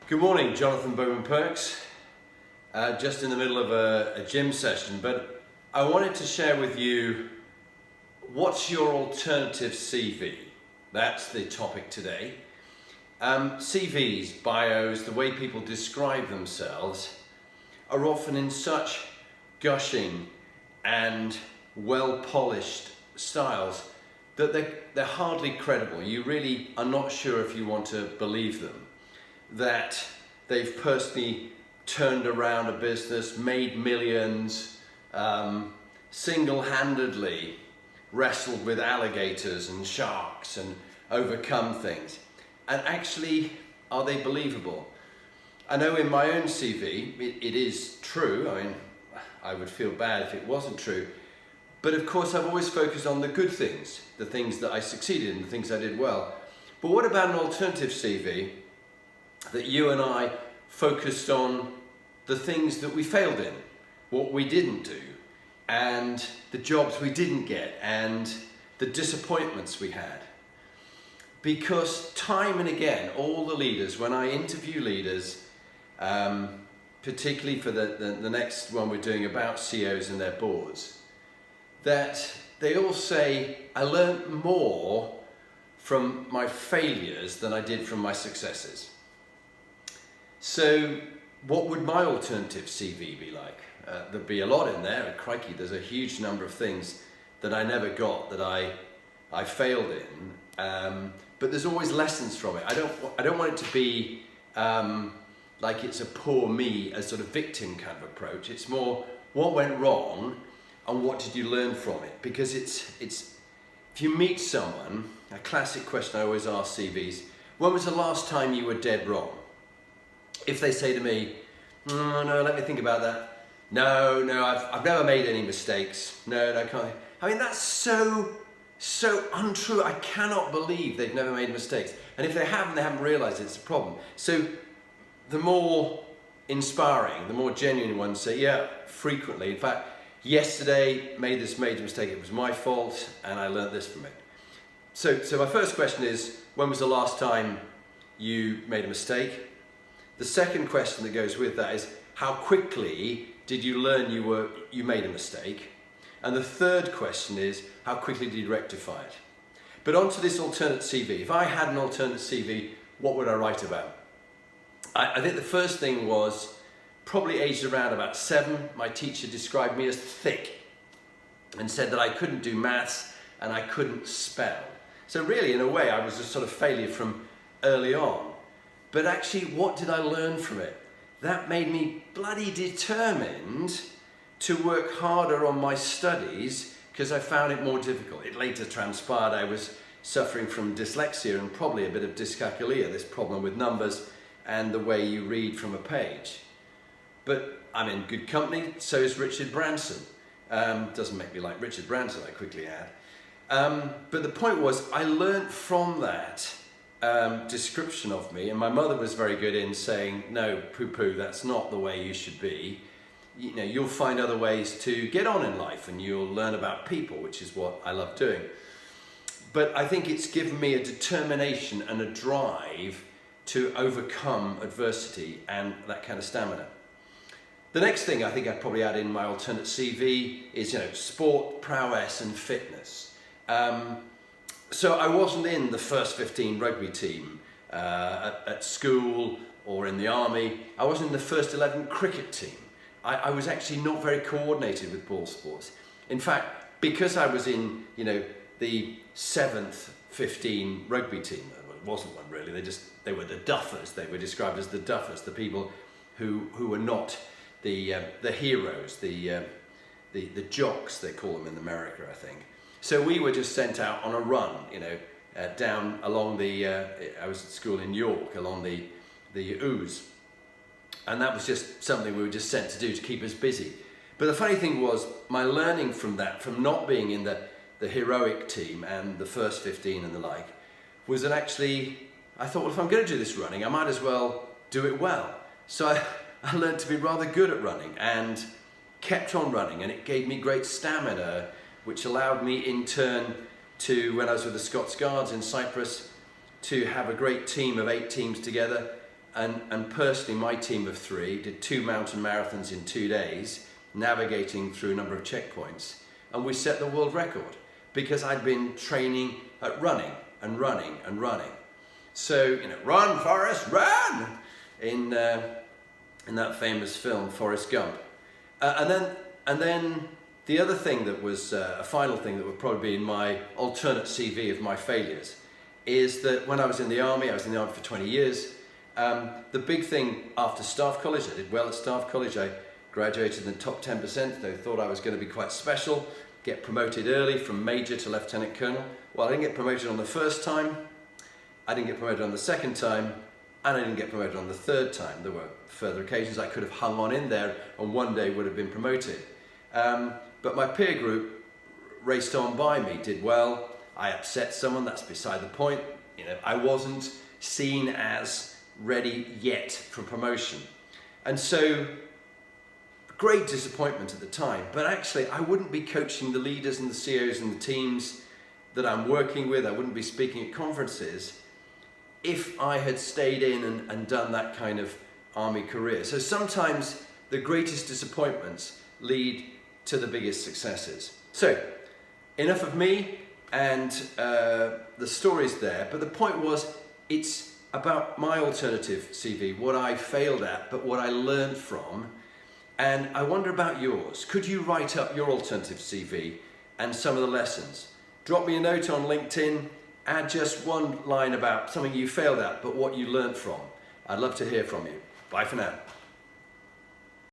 Good morning, Jonathan Bowman-Perks. Just in the middle of a gym session, but I wanted to share with you what's your alternative CV. That's the topic today. CVs, bios, the way people describe themselves are often in such gushing and well-polished styles that they're hardly credible. You really are not sure if you want to believe them, that they've personally turned around a business, made millions, single-handedly wrestled with alligators and sharks and overcome things. And actually, are they believable? I know in my own CV, it is true. I mean, I would feel bad if it wasn't true. But of course, I've always focused on the good things, the things that I succeeded in, the things I did well. But what about an alternative CV that you and I focused on the things that we failed in, what we didn't do, and the jobs we didn't get, and the disappointments we had? Because time and again, all the leaders, when I interview leaders, particularly for the next one we're doing about CEOs and their boards, that they all say, I learned more from my failures than I did from my successes. So what would my alternative CV be like? There'd be a lot in there. Crikey, there's a huge number of things that I never got, that I failed in. But there's always lessons from it. I don't want it to be like it's a poor me, a sort of victim kind of approach. It's more what went wrong and what did you learn from it? Because it's if you meet someone, a classic question I always ask CVs, when was the last time you were dead wrong? If they say to me, no, let me think about that. No, I've never made any mistakes. No, I can't. I mean, that's so untrue. I cannot believe they've never made mistakes. And if they haven't realized it's a problem. So the more inspiring, the more genuine ones say, yeah, frequently. In fact, yesterday made this major mistake. It was my fault and I learned this from it. So my first question is, when was the last time you made a mistake? The second question that goes with that is, how quickly did you learn you made a mistake? And the third question is, how quickly did you rectify it? But onto this alternate CV. If I had an alternate CV, what would I write about? I think the first thing was, probably aged around about 7, my teacher described me as thick and said that I couldn't do maths and I couldn't spell. So really, in a way, I was a sort of failure from early on. But actually, what did I learn from it? That made me bloody determined to work harder on my studies because I found it more difficult. It later transpired I was suffering from dyslexia and probably a bit of dyscalculia, this problem with numbers and the way you read from a page. But I'm in good company, so is Richard Branson. Doesn't make me like Richard Branson, I quickly add. But the point was, I learned from that description of me, and my mother was very good in saying, no, poo-poo, that's not the way you should be. You know, you'll find other ways to get on in life and you'll learn about people, which is what I love doing. But I think it's given me a determination and a drive to overcome adversity and that kind of stamina. The next thing I think I'd probably add in my alternate CV is, sport, prowess and fitness. So I wasn't in the first 15 rugby team at school or in the army. I wasn't in the first 11 cricket team. I was actually not very coordinated with ball sports. In fact, because I was in, the 7th 15 rugby team, it wasn't one really, they were the duffers. They were described as the duffers, the people who were not the heroes, the jocks, they call them in America, I think. So we were just sent out on a run, down along I was at school in York, along the Ouse. And that was just something we were just sent to do to keep us busy. But the funny thing was, my learning from that, from not being in the heroic team and the first 15 and the like, was that actually, I thought, well, if I'm going to do this running, I might as well do it well. So I learned to be rather good at running and kept on running, and it gave me great stamina, which allowed me in turn to, when I was with the Scots Guards in Cyprus, to have a great team of 8 teams together and personally, my team of 3 did 2 mountain marathons in 2 days, navigating through a number of checkpoints, and we set the world record because I'd been training at running and running and running. So, you know, run, Forrest, run! In that famous film, Forrest Gump. And then the other thing that was, a final thing that would probably be in my alternate CV of my failures, is that when I was in the army for 20 years, the big thing after staff college, I did well at staff college, I graduated in the top 10%, they thought I was going to be quite special, get promoted early from major to lieutenant colonel. Well, I didn't get promoted on the first time, I didn't get promoted on the second time, and I didn't get promoted on the third time. There were further occasions I could have hung on in there and one day would have been promoted. But my peer group raced on by me, did well. I upset someone, that's beside the point. You know, I wasn't seen as ready yet for promotion. And so, great disappointment at the time, but actually I wouldn't be coaching the leaders and the CEOs and the teams that I'm working with, I wouldn't be speaking at conferences if I had stayed in and done that kind of army career. So sometimes the greatest disappointments lead to the biggest successes. So, enough of me and the stories there, but the point was, it's about my alternative CV, what I failed at, but what I learned from. And I wonder about yours. Could you write up your alternative CV and some of the lessons? Drop me a note on LinkedIn, add just one line about something you failed at, but what you learned from. I'd love to hear from you. Bye for now.